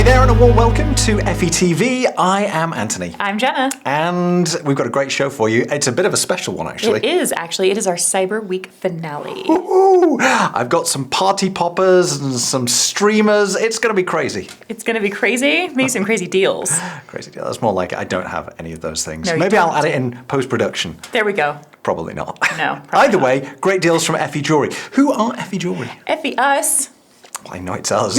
Hi there and a warm welcome to Effy TV. I am Anthony. I'm Jenna. And we've got a great show for you. It's a bit of a special one, actually. It is, actually. It is our Cyber Week finale. Ooh, I've got some party poppers and some streamers. It's going to be crazy. It's going to be crazy. Maybe some crazy deals. Crazy deal. That's more like it. I don't have any of those things. No, Maybe I'll add it in post-production. There we either Probably not. No, Either way, great deals from Effy Jewelry. Who are Effy Jewelry? Effy us. Well, I know it's us.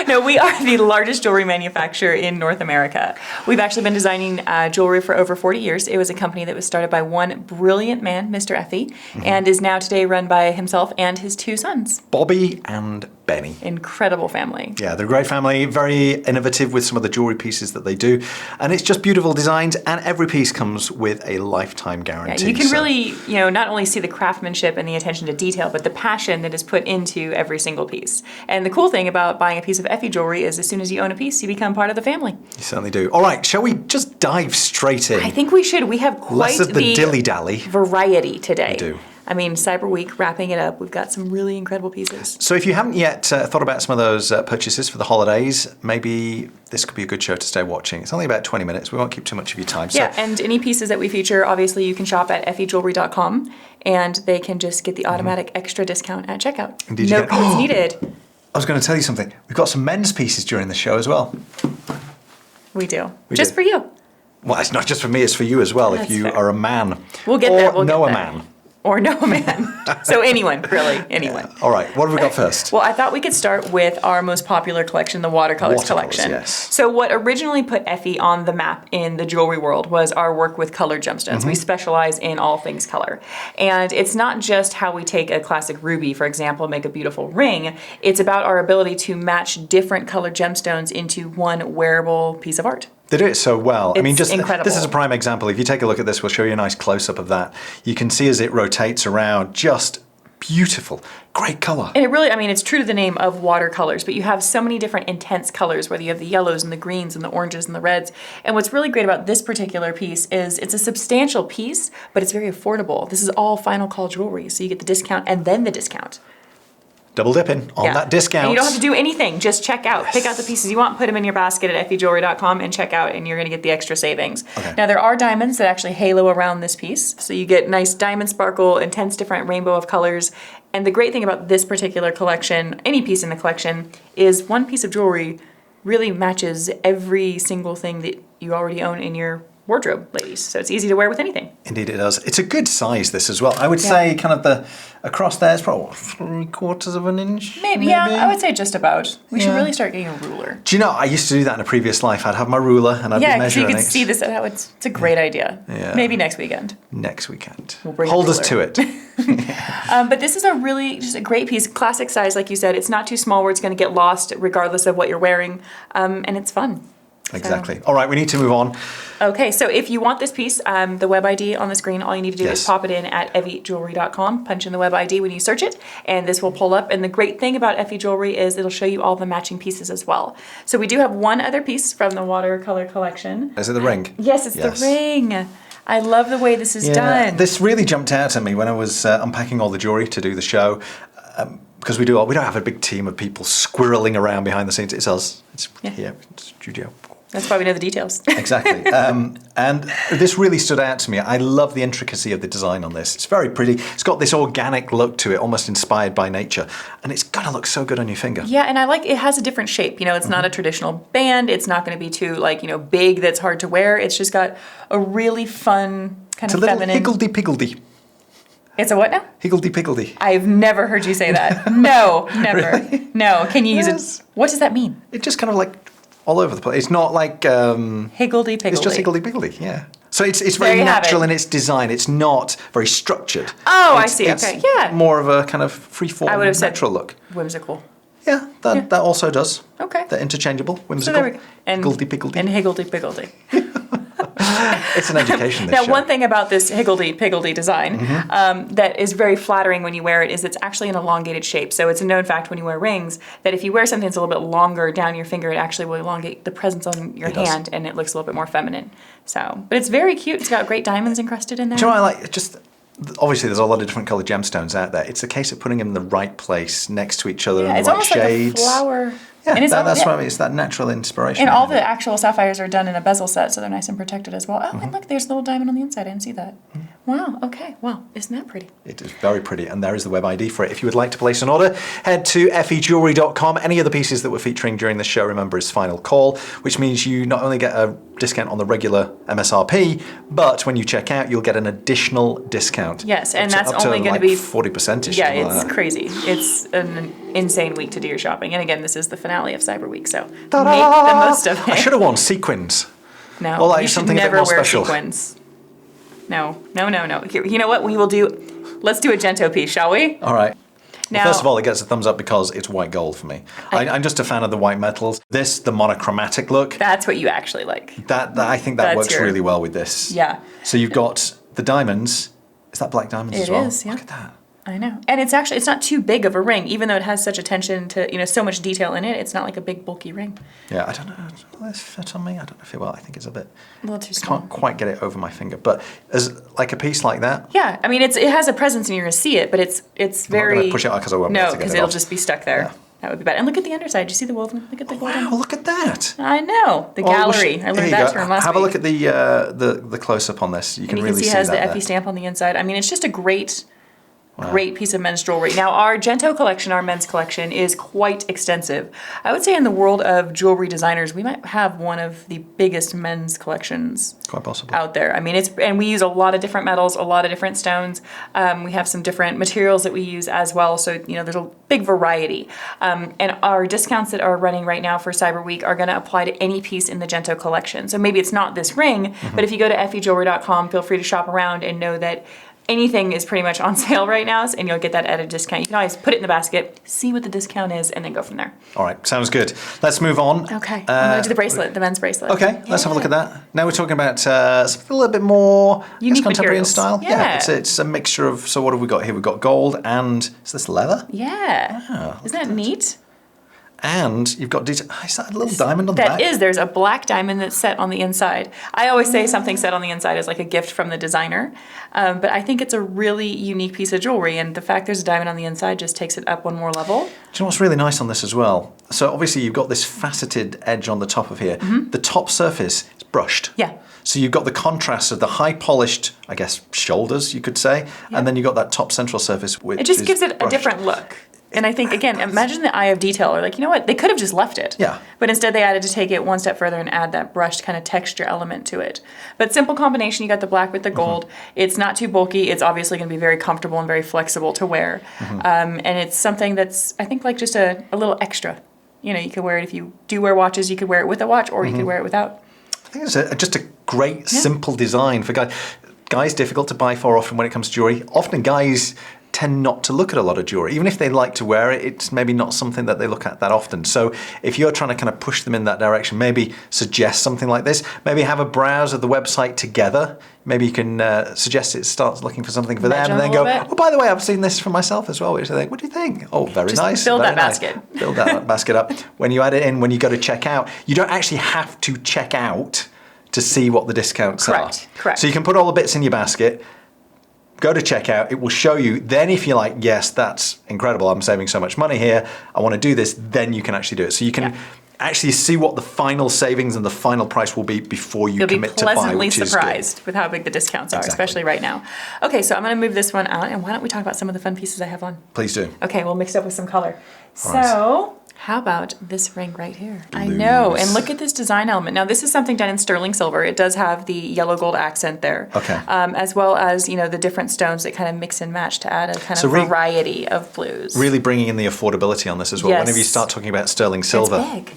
No, we are the largest jewelry manufacturer in North America. We've actually been designing jewelry for over 40 years. It was a company that was started by one brilliant man, Mr. Effy, and is now today run by himself and his two sons. Bobby and Benny. Incredible family. Yeah, they're a great family, very innovative with some of the jewelry pieces that they do. And it's just beautiful designs, and every piece comes with a lifetime guarantee. Yeah, you can really, not only see the craftsmanship and the attention to detail, but the passion that is put into every single piece. And the cool thing about buying a piece of Effy jewelry is as soon as you own a piece, you become part of the family. You certainly do. All right, shall we just dive straight in? I think we should. We have quite Less of the dilly-dally. Variety today. We do. I mean, Cyber Week, wrapping it up, we've got some really incredible pieces. So if you haven't yet thought about some of those purchases for the holidays, maybe this could be a good show to stay watching. It's only about 20 minutes. We won't keep too much of your time. Yeah, and any pieces that we feature, obviously you can shop at effyjewelry.com and they can just get the automatic extra discount at checkout. Indeed, no codes needed. I was going to tell you something. We've got some men's pieces during the show as well. We do. We just do. for you. Well, it's not just for me, it's for you as well. That's if you fair. are a man. We'll get or there. We'll know get a there. man. Or know a man. So anyone, really, anyone. All right, what have we got first? Well, I thought we could start with our most popular collection, the Watercolors Collection. Yes. So what originally put Effy on the map in the jewelry world was our work with colored gemstones. We specialize in all things color. And it's not just how we take a classic ruby, for example, and make a beautiful ring. It's about our ability to match different colored gemstones into one wearable piece of art. They do it so well. I mean, It's just incredible. This is a prime example. If you take a look at this, we'll show you a nice close-up of that. You can see as it rotates around, just beautiful, great color. And it really, I mean, it's true to the name of watercolors, but you have so many different intense colors, whether you have the yellows and the greens and the oranges and the reds. And what's really great about this particular piece is it's a substantial piece, but it's very affordable. This is all final call jewelry, so you get the discount and then the discount. Double dipping on that discount. And you don't have to do anything, just check out. Pick out the pieces you want, put them in your basket at effyjewelry.com and check out, and you're gonna get the extra savings. Okay. Now there are diamonds that actually halo around this piece. So you get nice diamond sparkle, intense different rainbow of colors. And the great thing about this particular collection, any piece in the collection, is one piece of jewelry really matches every single thing that you already own in your wardrobe, ladies. So it's easy to wear with anything. Indeed it does. It's a good size, this as well. I would say kind of across there, it's probably, what, 3/4 of an inch? Maybe, yeah, I would say just about. We should Yeah. really start getting a ruler. Do you know, I used to do that in a previous life. I'd have my ruler and I'd be Yeah, because you measuring could it. see this. It's a great idea. Yeah. Maybe next weekend. Next weekend. We'll bring a Hold us to ruler. it. But this is just a great piece. Classic size, like you said. It's not too small where it's going to get lost regardless of what you're wearing. And it's fun. Exactly. All right, we need to move on. Okay, so if you want this piece, the web ID on the screen, all you need to do Yes. is pop it in at effyjewelry.com, punch in the web ID when you search it, and this will pull up. And the great thing about Effy Jewelry is it'll show you all the matching pieces as well. So we do have one other piece from the Watercolor Collection. Is it the ring? Yes, it's the ring. I love the way this is done. This really jumped out at me when I was unpacking all the jewelry to do the show. Because we don't have a big team of people squirreling around behind the scenes. It's us. It's here, studio. That's why we know the details. Exactly. And this really stood out to me. I love the intricacy of the design on this. It's very pretty. It's got this organic look to it, almost inspired by nature. And it's going to look so good on your finger. Yeah, and I like it has a different shape. It's not a traditional band. It's not going to be too big that's hard to wear. It's just got a really fun kind of feminine. It's a little higgledy-piggledy. It's a what now? Higgledy-piggledy. I've never heard you say that. No, never. Really? No. Can you use Yes. it? What does that mean? It's just kind of like all over the place. It's not like... Higgledy-piggledy. It's just higgledy-piggledy, yeah. So it's There very you have natural it. in its design. It's not very structured. Oh, I It's- see. it's Okay, yeah. more of a kind of free-form, I would have said natural look. whimsical. Yeah, that also does. Okay. They're interchangeable, So whimsical. there we go. Higgledy-piggledy. And higgledy-piggledy. It's an education, this Now, show. one thing about this higgledy-piggledy design that is very flattering when you wear it is it's actually an elongated shape. So it's a known fact when you wear rings that if you wear something that's a little bit longer down your finger, it actually will elongate the presence on your hand and it looks a little bit more feminine. So, but it's very cute. It's got great diamonds encrusted in there. Do you know what I like? Just obviously, there's a lot of different coloured gemstones out there. It's a case of putting them in the right place next to each other in it's the right almost shades. like a flower. Yeah, and that's what I mean. It's that natural inspiration. And all the actual sapphires are done in a bezel set, so they're nice and protected as well. Oh, and look, there's a little diamond on the inside. I didn't see that. Wow, okay. Wow, isn't that pretty? It is very pretty, and there is the web ID for it. If you would like to place an order, head to effyjewelry.com. Any of the pieces that we're featuring during the show, remember, is final call, which means you not only get a discount on the regular MSRP, but when you check out, you'll get an additional discount. Yes, and that's up to only going like to be 40%. Yeah, it's crazy. It's an insane week to do your shopping. And again, this is the finale of Cyber Week, so make the most of it. I should have worn sequins. No, or like you should something never a bit more wear special. sequins. No. Here, you know what we will do? Let's do a Gento piece, shall we? All right. Now, First of all, it gets a thumbs up because it's white gold for me. I'm just a fan of the white metals. The monochromatic look, that's what you actually like. that I think that That's works your- really well with this. Yeah. So you've got the diamonds. Is that black diamonds as well? It is, yeah. Look at that. I know. And it's not too big of a ring, even though it has such attention to, so much detail in it. It's not like a big bulky ring. Yeah, I don't know. Will this fit on me? I don't know if it will. I think it's a bit... A little too small. Can't quite get it over my finger. But as like a piece like that... Yeah, I mean, it has a presence and you're going to see it, but it's very... I'm not going to push it out because I won't be able No, to get because it it'll off. just be stuck there. Yeah. That would be bad. And look at the underside. Do you see the woven? Look at the golden. Wow, look at that. I know. The gallery. I learned that term last week. Have a look at the close-up on this. You can really see it has the that Effy there. stamp on the inside. I mean, it's just a great piece of men's jewelry. Now, our Gento collection, our men's collection, is quite extensive. I would say in the world of jewelry designers, we might have one of the biggest men's collections Quite possible. out there. I mean, and we use a lot of different metals, a lot of different stones. We have some different materials that we use as well. So, there's a big variety. And our discounts that are running right now for Cyber Week are going to apply to any piece in the Gento collection. So maybe it's not this ring, but if you go to effyjewelry.com, feel free to shop around and know that anything is pretty much on sale right now, and you'll get that at a discount. You can always put it in the basket, see what the discount is, and then go from there. All right, sounds good. Let's move on. Okay, I'm going to do the bracelet, the men's bracelet. Okay, let's have a look at that. Now we're talking about something a little bit more Unique contemporary in materials. style. Yeah. It's a mixture of, so what have we got here? We've got gold and, is this leather? Yeah. Oh, Isn't that neat? And you've got detail. Is that a little diamond on the back? That is. There's a black diamond that's set on the inside. I always say something set on the inside is like a gift from the designer. But I think it's a really unique piece of jewelry. And the fact there's a diamond on the inside just takes it up one more level. Do you know what's really nice on this as well? So obviously you've got this faceted edge on the top of here. The top surface is brushed. Yeah. So you've got the contrast of the high polished, I guess, shoulders, you could say. Yeah. And then you've got that top central surface, which It just is gives it a brushed. different look. And I think, again, imagine the eye of detail. Or like, you know what? They could have just left it. Yeah. But instead they added to take it one step further and add that brushed kind of texture element to it. But simple combination, you got the black with the gold. It's not too bulky. It's obviously going to be very comfortable and very flexible to wear. And it's something that's, I think, like just a little extra. You could wear it if you do wear watches. You could wear it with a watch, or you could wear it without. I think it's just a great, simple design for guys. Guys, difficult to buy for often when it comes to jewelry. Often guys tend not to look at a lot of jewelry. Even if they like to wear it, it's maybe not something that they look at that often. So if you're trying to kind of push them in that direction, maybe suggest something like this. Maybe have a browse of the website together. Maybe you can suggest it starts looking for something for them, and then go, oh, by the way, I've seen this for myself as well. Which I think, what do you think? Oh, very Just nice. build very that nice. basket. Build that basket up. When you add it in, when you go to check out, you don't actually have to check out to see what the discounts are. Correct. So you can put all the bits in your basket, go to checkout, it will show you. Then if you're like, yes, that's incredible, I'm saving so much money here, I want to do this, then you can actually do it. So you can actually see what the final savings and the final price will be before you commit to buy, You'll be pleasantly which is surprised with how big the discounts are, especially right now. Okay, so I'm going to move this one out, and why don't we talk about some of the fun pieces I have on? Please do. Okay, we'll mix it up with some color. All right. So, how about this ring right here? I know, and look at this design element. Now, this is something done in sterling silver. It does have the yellow gold accent there. Okay. As well as, the different stones that kind of mix and match to add a kind of variety of blues. Really bringing in the affordability on this as well. Yes. Whenever you start talking about sterling silver, It's big.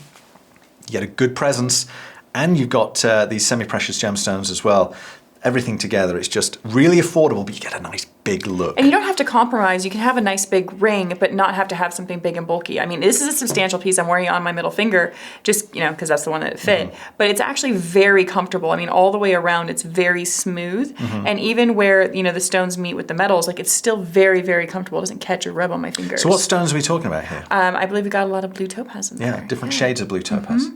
you get a good presence, and you've got these semi-precious gemstones as well. Everything together, it's just really affordable, but you get a nice big look. And you don't have to compromise. You can have a nice big ring, but not have to have something big and bulky. I mean, this is a substantial piece I'm wearing on my middle finger, just, because that's the one that fit. But it's actually very comfortable. I mean, all the way around, it's very smooth. And even where, the stones meet with the metals, like it's still very, very comfortable. It doesn't catch or rub on my fingers. So what stones are we talking about here? I believe we got a lot of blue topaz in there. Yeah, different shades of blue topaz.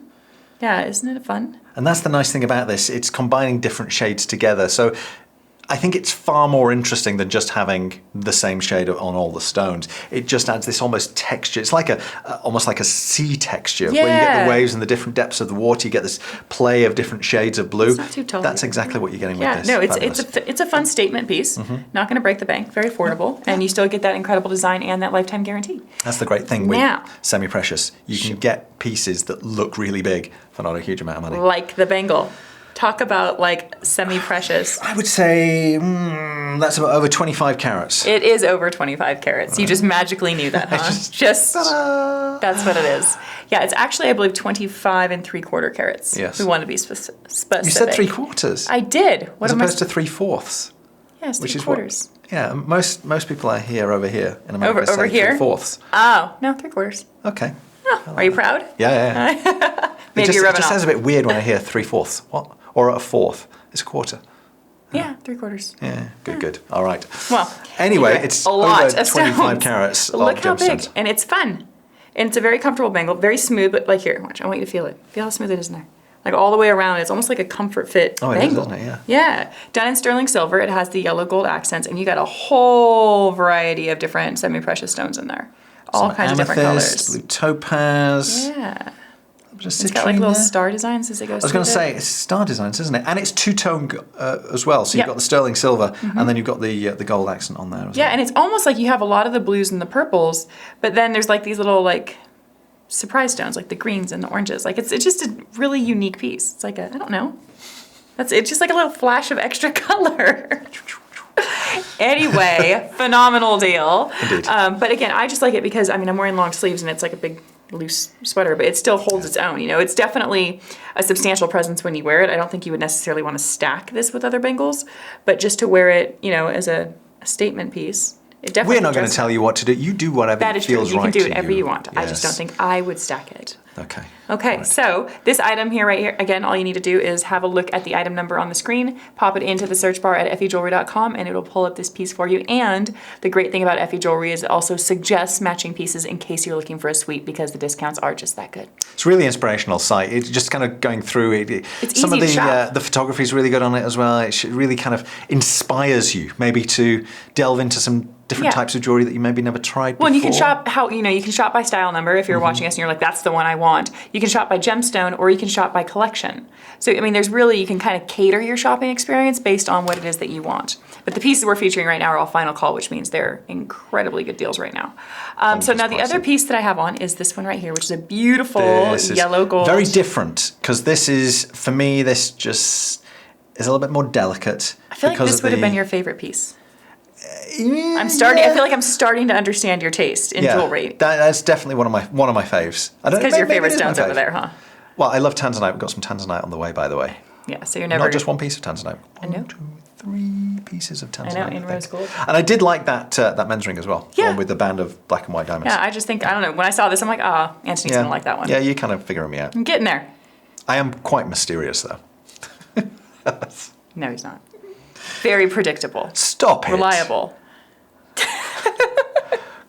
Yeah, isn't it fun? And that's the nice thing about this. It's combining different shades together. So I think it's far more interesting than just having the same shade on all the stones. It just adds this almost texture. It's like almost like a sea texture, where you get the waves and the different depths of the water. You get this play of different shades of blue. It's not too tall. That's exactly what you're getting Yeah, with this. no, it's a fun statement piece. Not going to break the bank. Very affordable, and you still get that incredible design and that lifetime guarantee. That's the great thing with Now, semi-precious. You can get pieces that look really big for not a huge amount of money. like the bangle. Talk about like semi-precious. I would say that's about over 25 carats. It is over 25 carats. You just magically knew that, huh? Ta-da! That's what it is. Yeah, it's actually, I believe, 25 and 3/4 carats. Yes. We want to be specific. You said 3/4. I did. As opposed to 3/4. Yes, which 3/4. is what? Yeah, most people are over here in America Over say here? 3/4. Oh, no, 3/4. Okay. Oh, are you proud? Yeah. Maybe you're it rubbing just off. sounds a bit weird when I hear 3/4. What? Or a fourth. It's a quarter. Yeah, 3/4. Yeah, good. All right. Well, anyway, it's a lot over of 25 stones. carats of Look how big, gemstones. and it's fun. And it's a very comfortable bangle, very smooth, but like here, watch, I want you to feel it. Feel how smooth it is in there. Like all the way around, it's almost like a comfort fit Oh, it is, bangle. isn't it? Yeah. Yeah. Done in sterling silver, it has the yellow gold accents, and you got a whole variety of different semi-precious stones in there. All Some kinds of different amethyst, colors. blue topaz. Yeah. Just It's got like citrine little there. star designs as it goes I was going to say, it's star designs, isn't it? And it's two-tone as well. So you've Yep. got the sterling silver, and then you've got the gold accent on there as Yeah, well. and it's almost like you have a lot of the blues and the purples, but then there's like these little like surprise stones, like the greens and the oranges. Like it's just a really unique piece. It's like I don't know. It's just like a little flash of extra color. Anyway, phenomenal deal. Indeed. But again, I just like it because I'm wearing long sleeves and it's like a big loose sweater, but it still holds its own. It's definitely a substantial presence when you wear it. I don't think you would necessarily want to stack this with other bangles, but just to wear it, as a statement piece. It definitely We're not going to does- tell you what to do. You do whatever That is true. feels You right can do to whatever you want. I just don't Yes. think I would stack it. Okay. Okay, Right. so this item here, right here, again, all you need to do is have a look at the item number on the screen, pop it into the search bar at effyjewelry.com, and it'll pull up this piece for you. And the great thing about Effy Jewelry is it also suggests matching pieces in case you're looking for a suite because the discounts are just that good. It's a really inspirational site. It's just kind of going through it. It's Some easy of to shop. the photography is really good on it as well. It really kind of inspires you maybe to delve into some different Yeah. types of jewelry that you maybe never tried before. Well, and you can shop you can shop by style number if you're watching us and you're like, that's the one I want. You can shop by gemstone or you can shop by collection. So, there's really, you can kind of cater your shopping experience based on what it is that you want. But the pieces we're featuring right now are all final call, which means they're incredibly good deals right now. So now the other piece that I have on is this one right here, which is a beautiful This is yellow gold. very different because this is, for me, this just is a little bit more delicate. I feel like because this of would have the- been your favorite piece. I feel like I'm starting to understand your taste in jewelry. That's definitely one of my faves. Because your maybe favorite it is my stone's over fave. there, huh? Well, I love tanzanite. We've got some tanzanite on the way, by the way. Yeah, so you're never... Not just one piece of tanzanite. I know. 1, 2, 3 pieces of tanzanite. I know, in think. rose gold. And I did like that men's ring as well. The Yeah. one with the band of black and white diamonds. Yeah, I just think, I don't know, when I saw this, I'm like, Anthony's going to like that one. Yeah, you kind of figuring me out. I'm getting there. I am quite mysterious, though. No, he's not. Very predictable. Stop it. Reliable.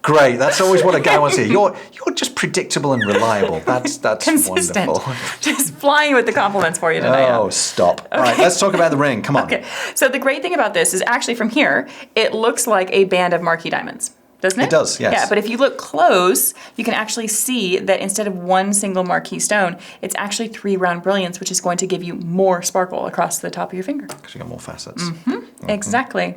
Great. That's always what a guy wants to hear. You're just predictable and reliable. That's Consistent. wonderful. Just flying with the compliments for you tonight. Oh, stop. All right, let's talk about the ring. Come on. Okay, so the great thing about this is actually from here, it looks like a band of marquee diamonds. Doesn't it? It does, yes. Yeah, but if you look close, you can actually see that instead of one single marquee stone, it's actually 3 round brilliants, which is going to give you more sparkle across the top of your finger. Because you got more facets. Exactly.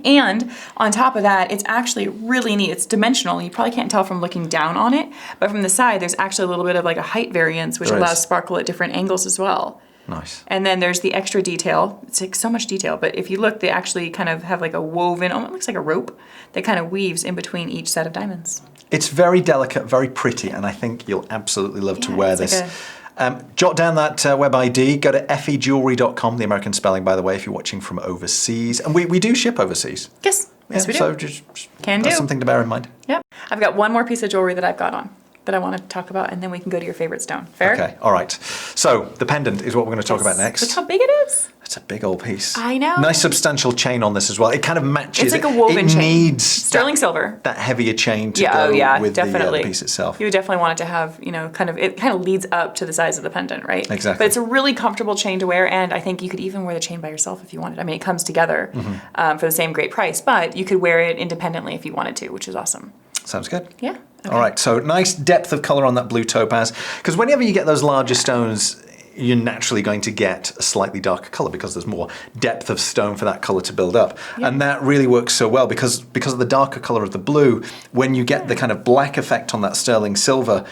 And on top of that, it's actually really neat. It's dimensional. You probably can't tell from looking down on it, but from the side, there's actually a little bit of like a height variance, which There is. allows sparkle at different angles as well. Nice. And then there's the extra detail. It's like so much detail, but if you look, they actually kind of have like a woven, it looks like a rope that kind of weaves in between each set of diamonds. It's very delicate, very pretty, and I think you'll absolutely love to Yeah, wear it's this. like Jot down that web ID. Go to effyjewelry.com, the American spelling, by the way, if you're watching from overseas. And we do ship overseas. Yes, yes we do. So just Can that's do. something to bear in mind. Yep. I've got one more piece of jewelry that I've got on. that I want to talk about, and then we can go to your favorite stone. Fair? Okay, all right. So the pendant is what we're going to talk about next. Look how big it is. It's a big old piece. I know. Nice substantial chain on this as well. It kind of matches. It's like a woven chain. It needs sterling silver. That heavier chain to go with the piece itself. You would definitely want it to have, it kind of leads up to the size of the pendant, right? Exactly. But it's a really comfortable chain to wear, and I think you could even wear the chain by yourself if you wanted. I mean, it comes together for the same great price, but you could wear it independently if you wanted to, which is awesome. Sounds good. Yeah. Okay. All right, so nice depth of color on that blue topaz, because whenever you get those larger stones, you're naturally going to get a slightly darker color because there's more depth of stone for that color to build up. Yeah. And that really works so well because of the darker color of the blue, when you get the kind of black effect on that sterling silver,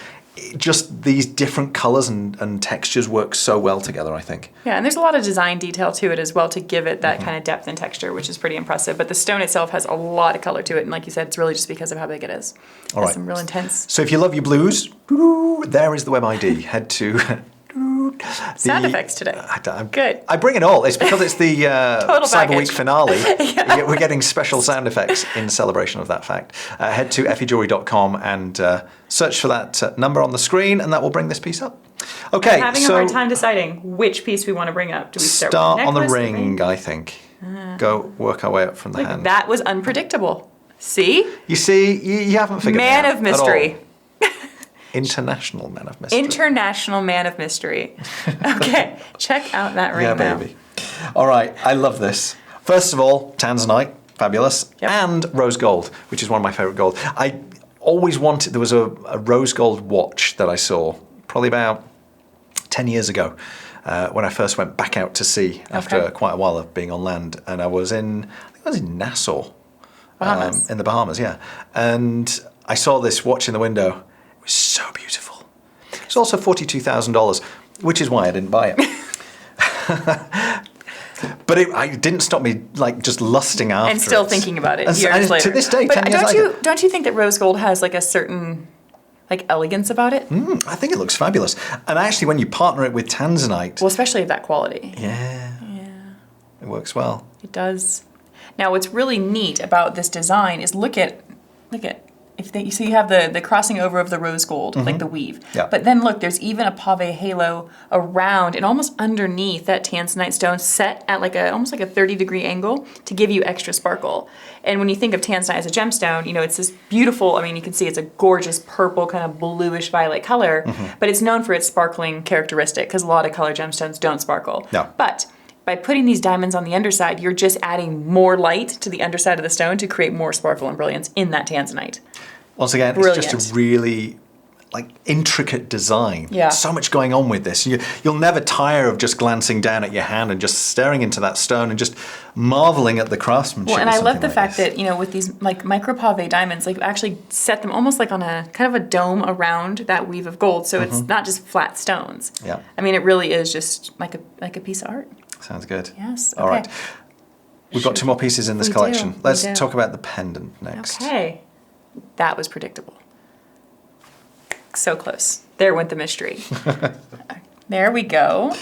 just these different colors and textures work so well together, I think. Yeah, and there's a lot of design detail to it as well to give it that kind of depth and texture, which is pretty impressive. But the stone itself has a lot of color to it, and like you said, it's really just because of how big it is. All right. Some real intense. So if you love your blues, there is the web ID. Head to... Sound effects today. Good. I bring it all. It's because it's the Cyber Week finale. Yeah. We're getting special sound effects in celebration of that fact. Head to effyjewelry.com and search for that number on the screen, and that will bring this piece up. Okay. I'm having a hard time deciding which piece we want to bring up. Do we start with the on the necklace, ring, I think. Go work our way up from the hand. That was unpredictable. See? You see, you haven't figured it out. Man of mystery. International man of mystery. International man of mystery. Okay, check out that ring now. Baby. All right, I love this. First of all, tanzanite, fabulous, and rose gold, which is one of my favorite gold. I always wanted, there was a rose gold watch that I saw probably about 10 years ago when I first went back out to sea after quite a while of being on land. And I think I was in Nassau, in the Bahamas, yeah. And I saw this watch in the window. It was so beautiful. It's also $42,000, which is why I didn't buy it. But it didn't stop me just lusting after it. And still thinking about it years later. To this day, but 10 years later. Don't you think that rose gold has a certain elegance about it? I think it looks fabulous. And actually, when you partner it with tanzanite... Well, especially of that quality. Yeah. It works well. It does. Now, what's really neat about this design is look at. So you have the crossing over of the rose gold, like the weave. Yeah. But then look, there's even a pave halo around and almost underneath that tanzanite stone set at almost like a 30-degree angle to give you extra sparkle. And when you think of tanzanite as a gemstone, it's this beautiful, you can see it's a gorgeous purple kind of bluish violet color, but it's known for its sparkling characteristic because a lot of color gemstones don't sparkle. No. But by putting these diamonds on the underside, you're just adding more light to the underside of the stone to create more sparkle and brilliance in that tanzanite. Once again, Brilliant. It's just a really intricate design. Yeah. So much going on with this. You'll never tire of just glancing down at your hand and just staring into that stone and just marveling at the craftsmanship. Well, and I love the fact that, with these micro pave diamonds, actually set them almost on a kind of a dome around that weave of gold. So it's not just flat stones. Yeah. It really is just like a piece of art. Sounds good. Yes. Okay. All right. We've got 2 more pieces in this collection. Let's do. talk about the pendant next. Okay. That was predictable. So close. There went the mystery. There we go.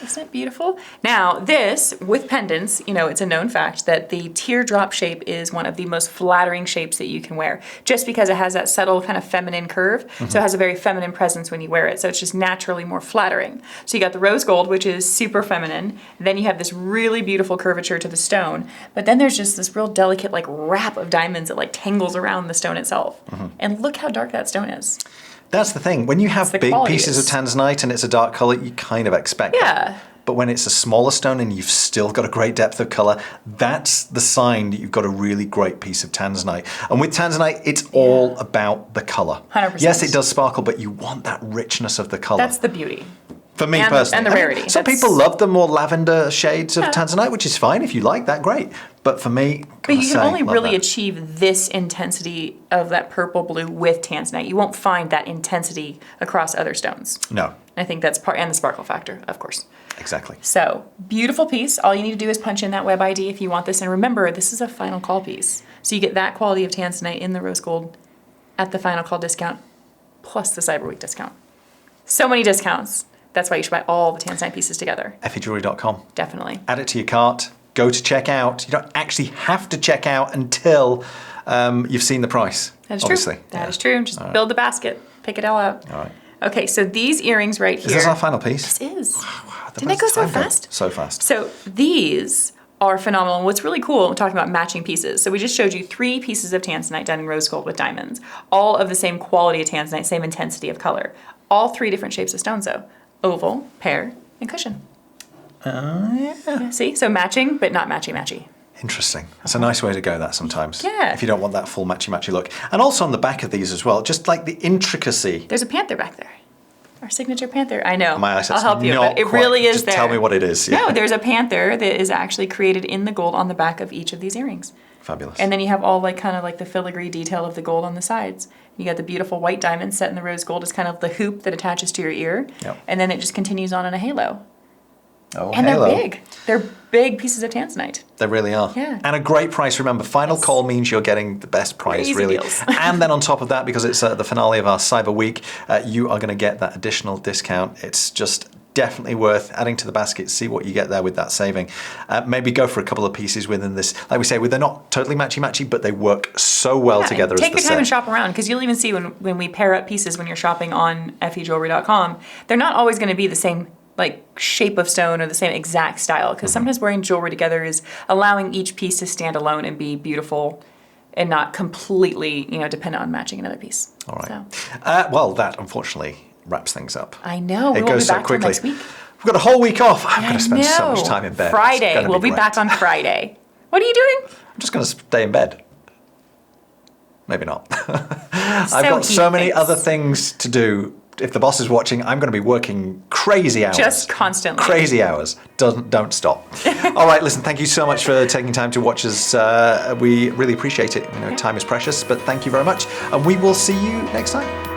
Isn't it beautiful? Now, this, with pendants, it's a known fact that the teardrop shape is one of the most flattering shapes that you can wear, just because it has that subtle kind of feminine curve. So it has a very feminine presence when you wear it. So it's just naturally more flattering. So you got the rose gold, which is super feminine. Then you have this really beautiful curvature to the stone. But then there's just this real delicate wrap of diamonds that tangles around the stone itself. And look how dark that stone is. That's the thing. When you have big pieces of tanzanite and it's a dark color, you kind of expect that. But when it's a smaller stone and you've still got a great depth of color, that's the sign that you've got a really great piece of tanzanite. And with tanzanite, it's all about the color. 100%. Yes, it does sparkle, but you want that richness of the color. That's the beauty. For me personally. And the rarity. Some people love the more lavender shades of tanzanite, which is fine if you like that, great. But for me, but you can only really achieve this intensity of that purple blue with tanzanite. You won't find that intensity across other stones. No. And I think that's and the sparkle factor, of course. Exactly. So, beautiful piece. All you need to do is punch in that web ID if you want this. And remember, this is a final call piece. So you get that quality of tanzanite in the rose gold at the final call discount, plus the Cyber Week discount. So many discounts. That's why you should buy all the tanzanite pieces together. Effyjewelry.com. Definitely. Add it to your cart. Go to check out. You don't actually have to check out until you've seen the price. That is obviously. true. That is true. Just build the basket. Pick it all out. All right. Okay, so these earrings right here. Is this our final piece? This is. Wow, Didn't it go so fast? So fast. So these are phenomenal. And what's really cool, we're talking about matching pieces. So we just showed you 3 pieces of tanzanite done in rose gold with diamonds. All of the same quality of tanzanite, same intensity of color. All 3 different shapes of stones though. Oval, pear, and cushion. Yeah. See? So matching, but not matchy-matchy. Interesting. That's a nice way to go that sometimes. Yeah. If you don't want that full matchy-matchy look. And also on the back of these as well, just like the intricacy. There's a panther back there. Our signature panther. I know. My eyesight's I'll help you, not but it quite- really is just there. tell me what it is. Yeah. No, there's a panther that is actually created in the gold on the back of each of these earrings. Fabulous. And then you have all like kind of like the filigree detail of the gold on the sides. You got the beautiful white diamond set in the rose gold as kind of the hoop that attaches to your ear. Yep. And then it just continues on in a halo. Oh, And halo. they're big. They're big pieces of tanzanite. They really are. Yeah. And a great price. Remember, final call means you're getting the best price, Crazy really. deals. And then on top of that, because it's the finale of our Cyber Week, you are going to get that additional discount. It's just definitely worth adding to the basket. See what you get there with that saving. Maybe go for a couple of pieces within this. Like we say, they're not totally matchy-matchy, but they work so well Yeah, together take as the your time and set. shop around because you'll even see when we pair up pieces when you're shopping on effyjewelry.com, they're not always going to be the same like shape of stone or the same exact style because sometimes wearing jewelry together is allowing each piece to stand alone and be beautiful and not completely, dependent on matching another piece. All right. So, Well, that unfortunately wraps things up. I know. We It won't goes be so back till quickly. next week. We've got a whole week off. I'm going I to spend so much know. time in bed. It's Friday. gonna We'll be great. back on Friday. What are you doing? I'm just going to stay in bed. Maybe not. I've So got so he many thinks. other things to do. If the boss is watching, I'm going to be working crazy hours. Just constantly. Crazy hours. Don't stop. All right, listen, thank you so much for taking time to watch us. We really appreciate it. Time is precious, but thank you very much. And we will see you next time.